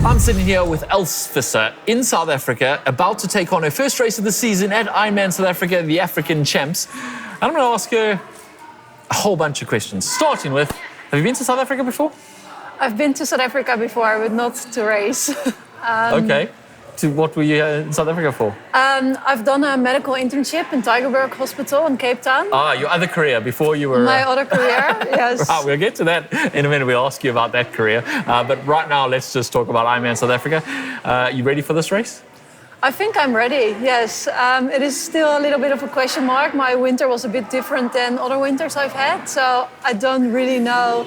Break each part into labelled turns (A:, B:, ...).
A: I'm sitting here with Els Visser in South Africa, about to take on her first race of the season at IRONMAN South Africa, the African Champs. And I'm going to ask her a whole bunch of questions, starting with, have you been to South Africa before?
B: I've been to South Africa before, but not to race.
A: Okay. What were you in South Africa for?
B: I've done a medical internship in Tygerberg Hospital in Cape Town.
A: Ah, your other career before you were...
B: My other career, yes.
A: Right, we'll get to that in a minute. We'll ask you about that career. But right now, let's just talk about IRONMAN South Africa. You ready for this race?
B: I think I'm ready, yes. It is still a little bit of a question mark. My winter was a bit different than other winters I've had, so I don't really know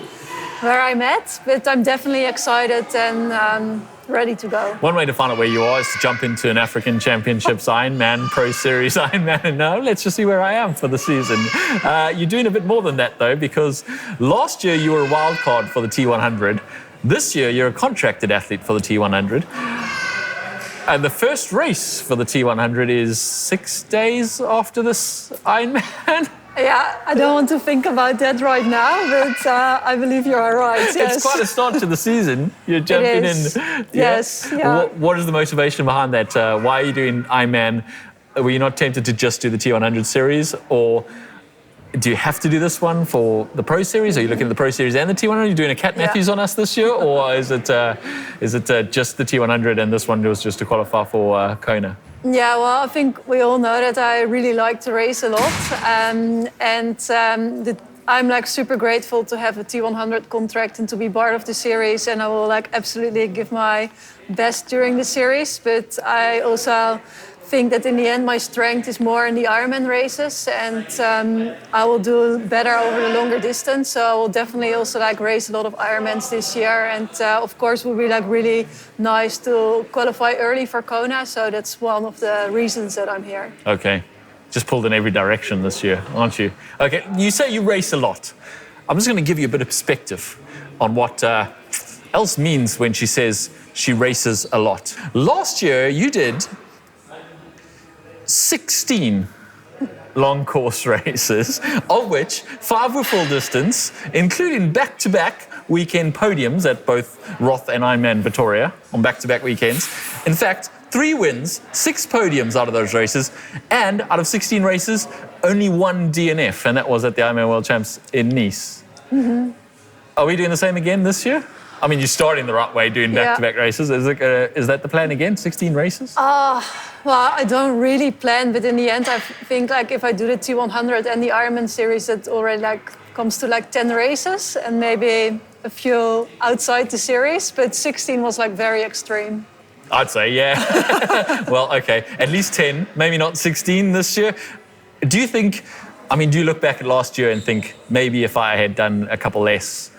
B: where I'm at, but I'm definitely excited and ready to go.
A: One way to find out where you are is to jump into an African Championships Ironman Pro Series Ironman, and no, let's just see where I am for the season. You're doing a bit more than that though, because last year you were a wild card for the T100. This year you're a contracted athlete for the T100. And the first race for the T100 is 6 days after this Ironman.
B: Yeah, I don't want to think about that right now, but I believe you are right, yes.
A: It's quite a start to the season. You're jumping in. Yeah.
B: Yes, yeah.
A: What is the motivation behind that? Why are you doing Ironman? Were you not tempted to just do the T100 series, or do you have to do this one for the Pro Series? Are you looking at the Pro Series and the T100? Are you doing a Cat Matthews on us this year, or is it just the T100 and this one was just to qualify for Kona?
B: Yeah, well, I think we all know that I really like to race a lot, I'm like super grateful to have a T100 contract and to be part of the series, and I will like absolutely give my best during the series. But I also think that in the end my strength is more in the Ironman races, and I will do better over the longer distance. So I will definitely also like race a lot of Ironmans this year, and of course it will be like really nice to qualify early for Kona. So that's one of the reasons that I'm here.
A: Okay, just pulled in every direction this year, aren't you? Okay, you say you race a lot. I'm just going to give you a bit of perspective on what Els means when she says she races a lot. Last year you did 16 long course races, of which 5 were full distance, including back-to-back weekend podiums at both Roth and Ironman Pretoria on back-to-back weekends. In fact, 3 wins, 6 podiums out of those races, and out of 16 races, only 1 DNF, and that was at the Ironman World Champs in Nice. Mm-hmm. Are we doing the same again this year? I mean, you're starting the right way, doing back-to-back races. Is that the plan again, 16 races?
B: Well, I don't really plan, but in the end, I think like if I do the T100 and the Ironman series, it already like comes to like 10 races and maybe a few outside the series, but 16 was like very extreme.
A: I'd say, yeah. Well, okay, at least 10, maybe not 16 this year. Do you think, I mean, do you look back at last year and think maybe if I had done a couple less,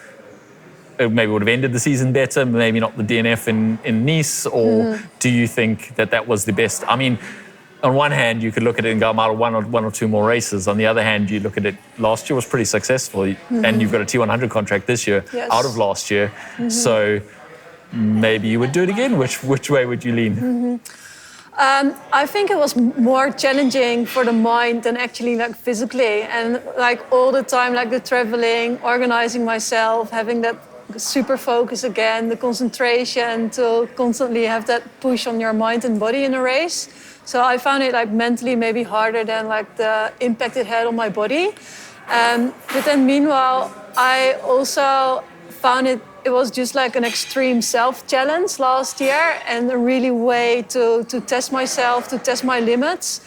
A: it maybe would have ended the season better, maybe not the DNF in Nice, or do you think that was the best? I mean, on one hand, you could look at it and go, I'm out of one or two more races. On the other hand, you look at it, last year was pretty successful, and you've got a T100 contract this year out of last year. So maybe you would do it again. Which way would you lean?
B: I think it was more challenging for the mind than actually like physically, and like all the time, like the traveling, organizing myself, having that super focus again, the concentration to constantly have that push on your mind and body in a race. So I found it like mentally maybe harder than like the impact it had on my body. But then meanwhile, I also found it was just like an extreme self-challenge last year, and a really way to test myself, to test my limits.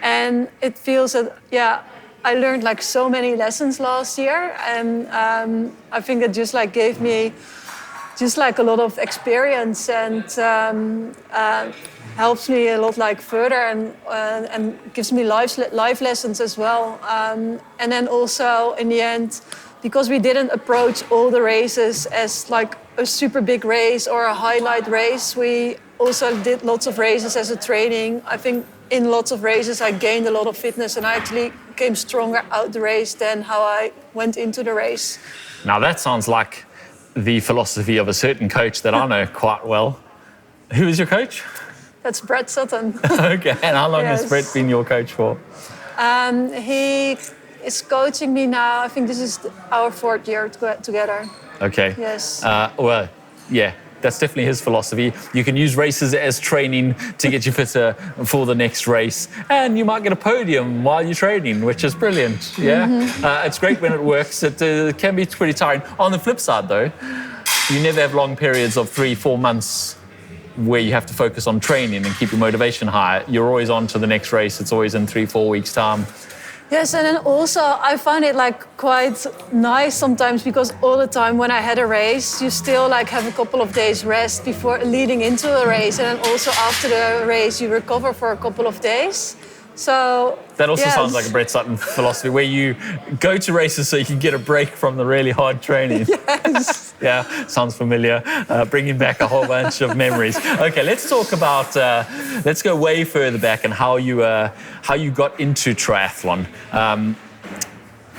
B: And it feels that, I learned like so many lessons last year, and I think it just like gave me just like a lot of experience, and helps me a lot like further, and gives me life lessons as well. And then also in the end, because we didn't approach all the races as like a super big race or a highlight race, we also did lots of races as a training. I think in lots of races I gained a lot of fitness, and I actually came stronger out the race than how I went into the race.
A: Now that sounds like the philosophy of a certain coach that I know quite well. Who is your coach?
B: That's Brett Sutton.
A: Okay, and how long has Brett been your coach for?
B: He is coaching me now. I think this is our 4th year together.
A: Okay.
B: Yes.
A: Well, yeah. That's definitely his philosophy. You can use races as training to get you fitter for the next race. And you might get a podium while you're training, which is brilliant. Yeah. It's great when it works. It can be pretty tiring. On the flip side, though, you never have long periods of 3-4 months where you have to focus on training and keep your motivation high. You're always on to the next race. It's always in 3-4 weeks' time.
B: Yes, and then also I find it like quite nice sometimes because all the time when I had a race, you still like have a couple of days rest before leading into a race, and then also after the race you recover for a couple of days. So
A: that also sounds like a Brett Sutton philosophy, where you go to races so you can get a break from the really hard training.
B: Yes.
A: Yeah, sounds familiar. Bringing back a whole bunch of memories. Okay, let's talk about. Let's go way further back and how you got into triathlon.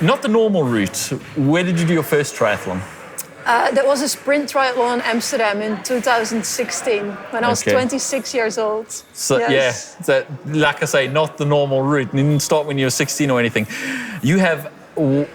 A: Not the normal route. Where did you do your first triathlon?
B: There was a sprint triathlon in Amsterdam in 2016 when I was 26 years old.
A: So yes. Yeah, like I say, not the normal route. You didn't start when you were 16 or anything. You have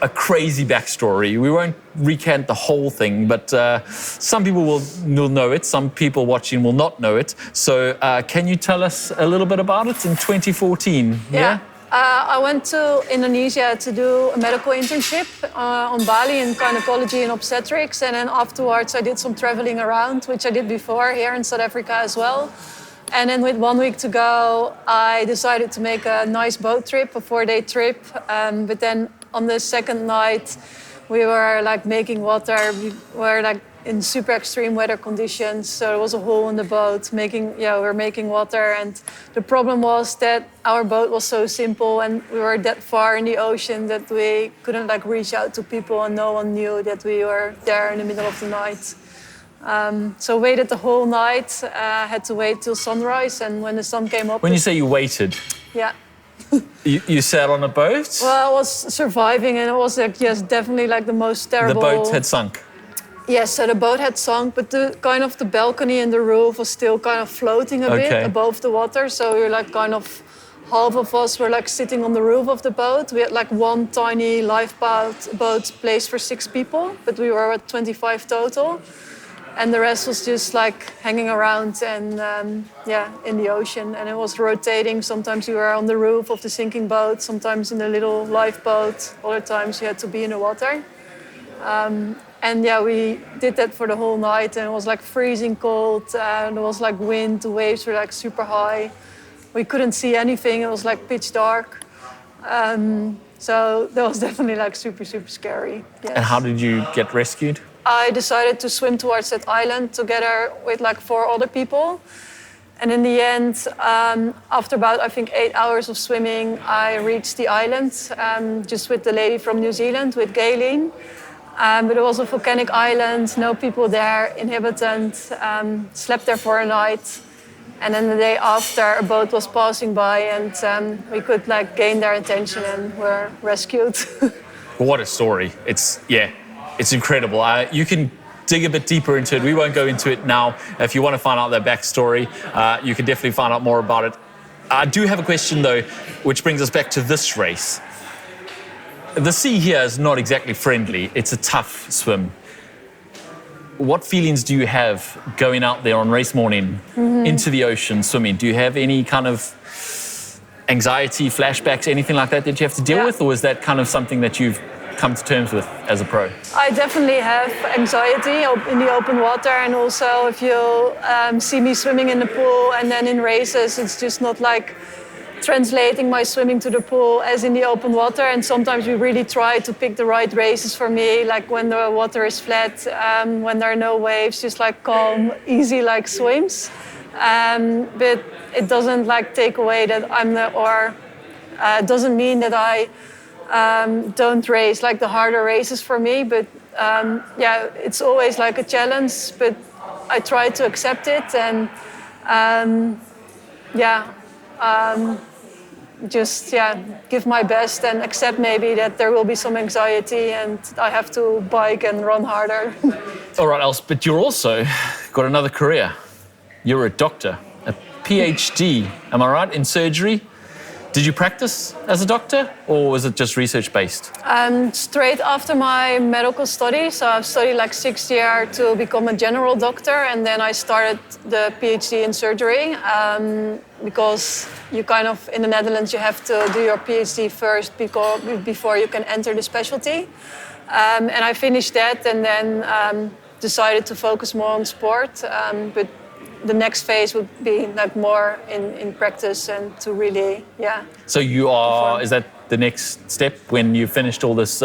A: a crazy backstory. We won't recant the whole thing, but some people will know it. Some people watching will not know it. So can you tell us a little bit about it in 2014?
B: Yeah. I went to Indonesia to do a medical internship on Bali in gynecology and obstetrics. And then afterwards, I did some traveling around, which I did before here in South Africa as well. And then with 1 week to go, I decided to make a nice boat trip, a 4-day trip. But then on the second night, we were like making water. We were like in super extreme weather conditions. So there was a hole in the boat we were making water. And the problem was that our boat was so simple and we were that far in the ocean that we couldn't like reach out to people and no one knew that we were there in the middle of the night. So waited the whole night, had to wait till sunrise. And when the sun came up...
A: When you say you waited?
B: Yeah.
A: You sat on a boat?
B: Well, I was surviving and it was like, yes, definitely like the most terrible...
A: The boat had sunk?
B: Yes, so the boat had sunk, but the balcony and the roof was still kind of floating a bit above the water. So we were like kind of, half of us were like sitting on the roof of the boat. We had like one tiny lifeboat placed for 6 people, but we were at 25 total. And the rest was just like hanging around and in the ocean. And it was rotating. Sometimes you were on the roof of the sinking boat, sometimes in the little lifeboat. Other times you had to be in the water. And we did that for the whole night, and it was like freezing cold, and there was like wind, the waves were like super high. We couldn't see anything, it was like pitch dark. So that was definitely like super, super scary. Yes.
A: And how did you get rescued?
B: I decided to swim towards that island together with like 4 other people. And in the end, after about, I think, 8 hours of swimming, I reached the island just with the lady from New Zealand, with Gayleen. But it was a volcanic island, no people there, inhabitant, slept there for a night. And then the day after, a boat was passing by and we could like gain their attention and were rescued.
A: What a story. It's incredible. You can dig a bit deeper into it. We won't go into it now. If you want to find out their backstory, you can definitely find out more about it. I do have a question though, which brings us back to this race. The sea here is not exactly friendly. It's a tough swim. What feelings do you have going out there on race morning into the ocean swimming? Do you have any kind of anxiety, flashbacks, anything like that you have to deal with? Or is that kind of something that you've come to terms with as a pro?
B: I definitely have anxiety in the open water. And also if you see me swimming in the pool and then in races, it's just not like translating my swimming to the pool as in the open water. And sometimes we really try to pick the right races for me, like when the water is flat, when there are no waves, just like calm, easy like swims. But it doesn't like take away that doesn't mean that I don't race like the harder races for me. But it's always like a challenge, but I try to accept it and just give my best and accept maybe that there will be some anxiety and I have to bike and run harder.
A: All right, Els, but you're also got another career. You're a doctor, a PhD, am I right, in surgery? Did you practice as a doctor, or was it just research-based?
B: Straight after my medical studies, so I've studied like 6 years to become a general doctor, and then I started the PhD in surgery because you kind of, in the Netherlands, you have to do your PhD first before you can enter the specialty. And I finished that and then decided to focus more on sport. But the next phase would be like more in practice and to really,
A: So you are,
B: perform.
A: is that the next step when you've finished all this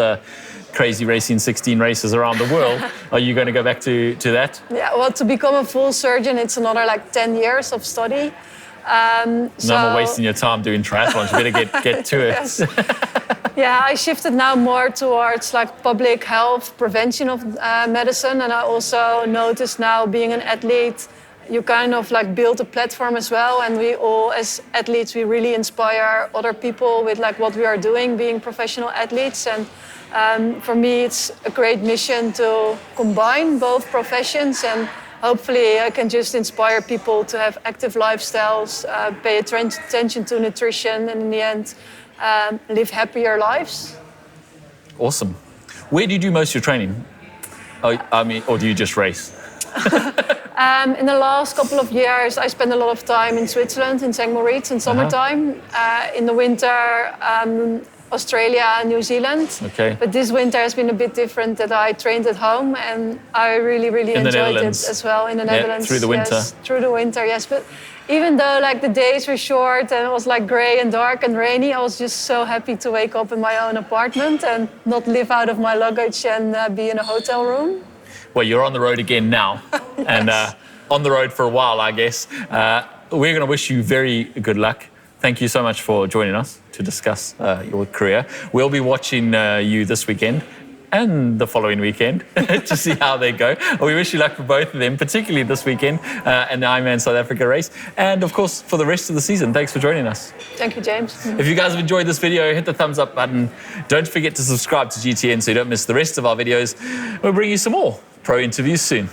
A: crazy racing, 16 races around the world? Are you going to go back to that?
B: Yeah, well, to become a full surgeon, it's another like 10 years of study.
A: No more wasting your time doing triathlons. You better get to it.
B: Yes. Yeah, I shifted now more towards like public health, prevention of medicine, and I also noticed now being an athlete, you kind of like build a platform as well, and we all as athletes we really inspire other people with like what we are doing, being professional athletes. And for me, it's a great mission to combine both professions, and hopefully I can just inspire people to have active lifestyles, pay attention to nutrition, and in the end, live happier lives.
A: Awesome. Where do you do most of your training? I mean, or do you just race?
B: In the last couple of years, I spend a lot of time in Switzerland, in St. Moritz, in summertime. In the winter, Australia and New Zealand.
A: Okay.
B: But this winter has been a bit different, that I trained at home, and I really enjoyed it as well in the Netherlands.
A: Through the winter.
B: Yes, through the winter, yes. But even though like the days were short and it was like grey and dark and rainy, I was just so happy to wake up in my own apartment and not live out of my luggage and be in a hotel room.
A: Well, you're on the road again now,
B: Yes.
A: and on the road for a while, I guess. We're going to wish you very good luck. Thank you so much for joining us to discuss your career. We'll be watching you this weekend and the following weekend to see how they go. We wish you luck for both of them, particularly this weekend and the IRONMAN South Africa race. And of course, for the rest of the season. Thanks for joining us.
B: Thank you, James.
A: If you guys have enjoyed this video, hit the thumbs up button. Don't forget to subscribe to GTN so you don't miss the rest of our videos. We'll bring you some more pro interviews soon.